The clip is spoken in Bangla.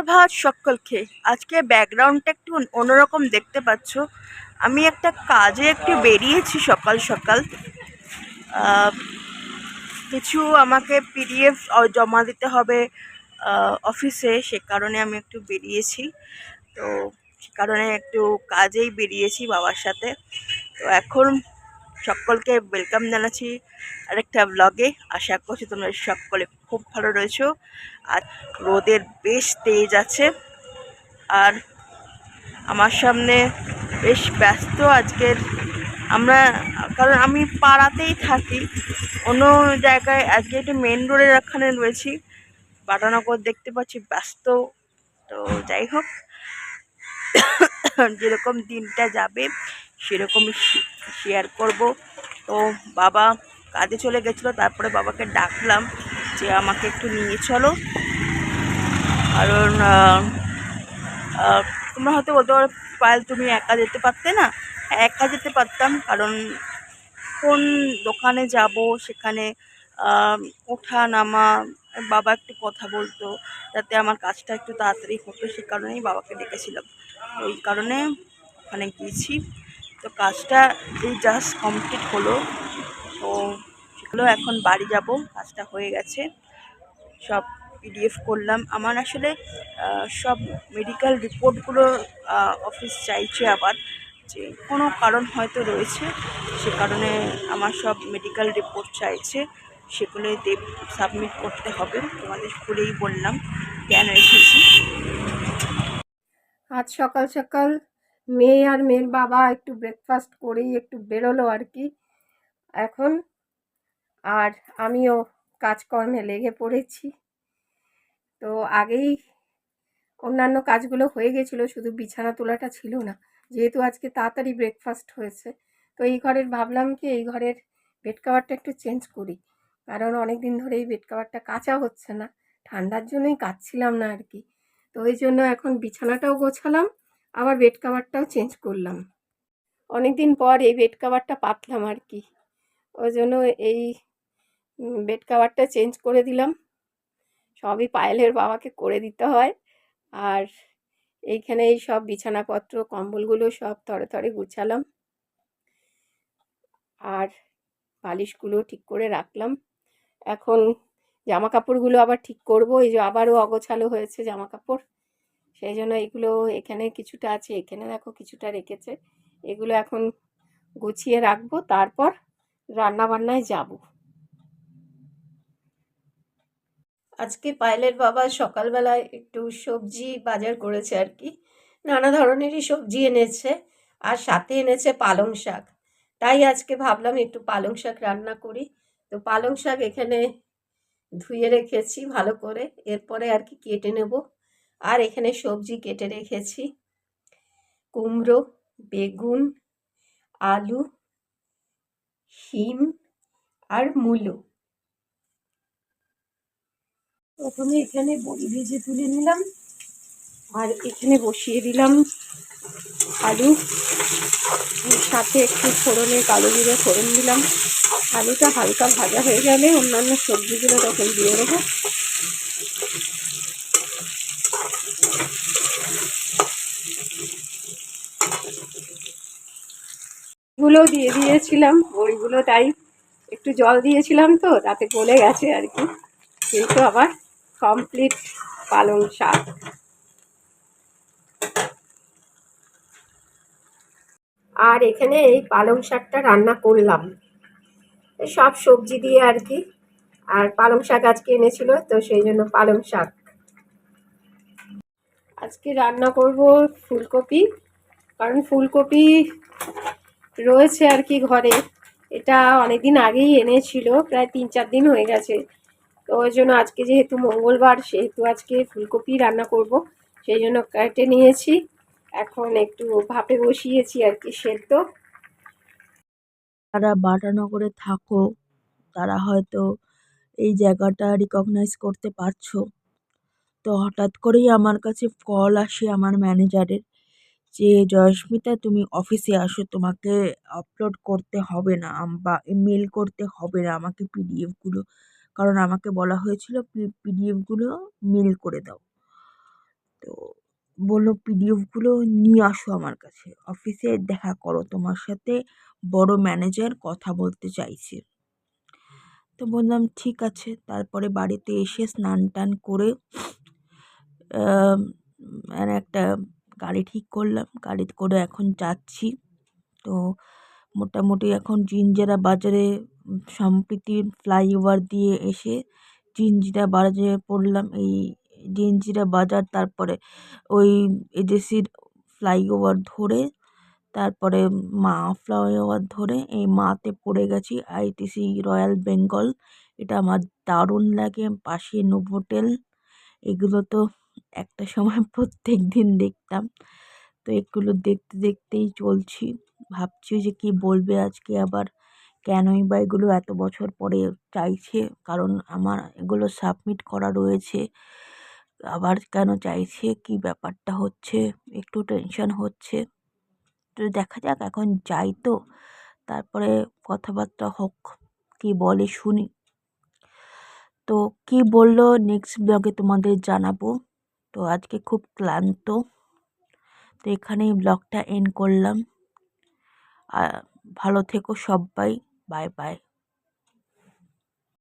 সুপ্রভাত সকলকে। আজকে ব্যাকগ্রাউন্ডটা একটু অন্যরকম দেখতে পাচ্ছ। আমি একটা কাজে একটু বেরিয়েছি সকাল সকাল। আহ, কিছু আমাকে পিডিএফ জমা দিতে হবে অফিসে, সে কারণে আমি একটু বেরিয়েছি। তো সে কারণে একটু কাজেই বেরিয়েছি বাবার সাথে। তো এখন সকলকে ওয়েলকাম জানাচ্ছি আরেকটা ব্লগে। আশা করছি তোমরা সকলে খুব ভালো রয়েছো। আর রোদের বেশ তেজ আছে। আর আমার সামনে বেশ ব্যস্ত আজকের আমরা, কারণ আমি পাড়াতেই থাকি, অন্য জায়গায় আজকে একটু মেন রোডের এখানে রয়েছি। বাটানগর দেখতে পাচ্ছি ব্যস্ত। তো যাই হোক, যেরকম দিনটা যাবে সেরকমই শেয়ার করব। তো বাবা কাজে চলে গেছিলো, তারপরে বাবাকে ডাকলাম যে আমাকে একটু নিয়ে চলো। কারণ তোমরা হয়তো বলতে পারো পায়েল তুমি একা যেতে পারতে না। একা যেতে পারতাম, কারণ কোন দোকানে যাব সেখানে ওঠা নামা, বাবা একটু কথা বলতো যাতে আমার কাজটা একটু তাড়াতাড়ি হতো, সে কারণেই বাবাকে ডেকেছিলাম। ওই কারণে ওখানে গিয়েছি। তো কাজটা এই জাস্ট কমপ্লিট হলো। তো সেগুলো এখন বাড়ি যাব, কাজটা হয়ে গেছে। সব পিডিএফ করলাম। আমার আসলে সব মেডিকেল রিপোর্টগুলো অফিস চাইছে আবার, যে কোনো কারণ হয়তো রয়েছে, সে কারণে আমার সব মেডিকেল রিপোর্ট চাইছে। সেগুলোই সাবমিট করতে হবে। তোমাদের খুলেই বললাম কেন এসেছি। আজ সকাল সকাল মেয়ে আর মেয়ের বাবা একটু ব্রেকফাস্ট করেই একটু বেরোলো আর কি এখন। আর আমিও কাজকর্মে লেগে পড়েছি। তো আগেই অন্যান্য কাজগুলো হয়ে গেছিলো, শুধু বিছানা তোলাটা ছিল না, যেহেতু আজকে তাড়াতাড়ি ব্রেকফাস্ট হয়েছে। তো এই ঘরের ভাবলাম কি এই ঘরের বেড কাভারটা একটু চেঞ্জ করি, কারণ অনেক দিন ধরে এই বেড কাভারটা কাচা হচ্ছে না, ঠান্ডার জন্যই কাচছিলাম না আর কি। তো ওই জন্য এখন বিছানাটাও গোছালাম, আবার বেড কাভারটাও চেঞ্জ করলাম। অনেক দিন পর এই বেড কাভারটা পাতলাম আর কি, ওই জন্য এই বেড কাভারটা চেঞ্জ করে দিলাম। সবই পায়েলের বাবাকে করে দিতে হয়। আর এইখানে এই সব বিছানাপত্র কম্বলগুলো সব থরে থরে গুছালাম, আর বালিশগুলো ঠিক করে রাখলাম। এখন জামা কাপড়গুলো আবার ঠিক করব। এই যে আবারও অগোছালো হয়েছে জামা কাপড়, সেই জন্য এগুলো এখানে কিছুটা আছে, এখানে দেখো কিছুটা রেখেছে, এগুলো এখন গুছিয়ে রাখবো, তারপর রান্না বান্নায় যাব। আজকে পায়েলের বাবা সকালবেলায় একটু সবজি বাজার করেছে আর কি, নানা ধরনেরই সবজি এনেছে, আর সাথে এনেছে পালং শাক। তাই আজকে ভাবলাম একটু পালং শাক রান্না করি। তো পালং শাক এখানে ধুয়ে রেখেছি ভালো করে, এরপরে আর কি কেটে নেব। আর এখানে সবজি কেটে রেখেছি, কুমড়ো, বেগুন, আলু, শিম আর মূলো। প্রথমে এখানে বড়ি ভেজে তুলে নিলাম, আর এখানে বসিয়ে দিলাম আলু, সাথে একটু ফোড়নে কালো জিরে ফোড়ন দিলাম। আলুটা হালকা ভাজা হয়ে গেলে অন্যান্য সবজিগুলো তখন দিয়ে দেবো। গুলো দিয়ে দিয়েছিলাম, বড়িগুলো তাই একটু জল দিয়েছিলাম, তো তাতে গলে গেছে আর কি। কিন্তু আবার কমপ্লিট পালং শাক। আর এখানে এই পালং শাকটা রান্না করলাম সব সবজি দিয়ে আর কি। আর পালং শাক আজকে এনেছিল, তো সেই জন্য পালং শাক। আজকে রান্না করব ফুলকপি, কারণ ফুলকপি রয়েছে আর কি ঘরে। এটা অনেকদিন আগেই এনেছিল, প্রায় 3-4 দিন হয়ে গেছে। তো ওই জন্য আজকে যেহেতু মঙ্গলবার, সেহেতু আজকে ফুলকপি রান্না করব, সেই জন্য কেটে নিয়েছি। এখন একটু ভাপে বসিয়েছি আর কি সেদ্ধ। যারা বাটানগরে থাকো তারা হয়তো এই জায়গাটা রিকগনাইজ করতে পারছো। তো হঠাৎ করেই আমার কাছে কল আসে আমার ম্যানেজারের, যে জয়স্মিতা তুমি অফিসে আসো, তোমাকে আপলোড করতে হবে না বা মেল করতে হবে না আমাকে পিডিএফগুলো, কারণ আমাকে বলা হয়েছিল পিডিএফগুলো মেল করে দাও। বললো পিডিএফগুলো নিয়ে আসো আমার কাছে, অফিসে দেখা করো, তোমার সাথে বড় ম্যানেজার কথা বলতে চাইছে। তো বললাম ঠিক আছে। তারপরে বাড়িতে এসে স্নান টান করে আর একটা গাড়ি ঠিক করলাম, গাড়ি করে এখন যাচ্ছি। তো মোটামুটি এখন জিঞ্জিরা বাজারে সম্প্রীতি ফ্লাইওভার দিয়ে এসে জিঞ্জিরা বাজারে পড়লাম। এই জিঞ্জিরা বাজার, তারপরে ওই এজেসির ফ্লাইওভার ধরে, তারপরে মা ফ্লাইওভার ধরে এই মাতে পড়ে গেছি। আইটিসি রয়্যাল বেঙ্গল, এটা আমার দারুণ লাগে। পাশে নোভোটেল, এগুলো তো একটা সময় প্রত্যেক দিন দেখতাম। তো এগুলো দেখতে দেখতেই চলছি। ভাবছি যে কি বলবে আজকে আবার, কেনই বা এগুলো এত বছর পরে চাইছে, কারণ আমার এগুলো সাবমিট করা রয়েছে। আবার কেন চাইছে, কি ব্যাপারটা হচ্ছে, একটু টেনশন হচ্ছে। তো দেখা যাক, এখন যাই তো, তারপরে কথাবার্তা হোক, কি বলে শুনি। তো কি বললো নেক্সট ব্লগে তোমাদের জানাবো। তো আজকে খুব ক্লান্ত, তো এখানেই ব্লগটা এন্ড করলাম। ভালো থেকো সবাই, বাই বাই।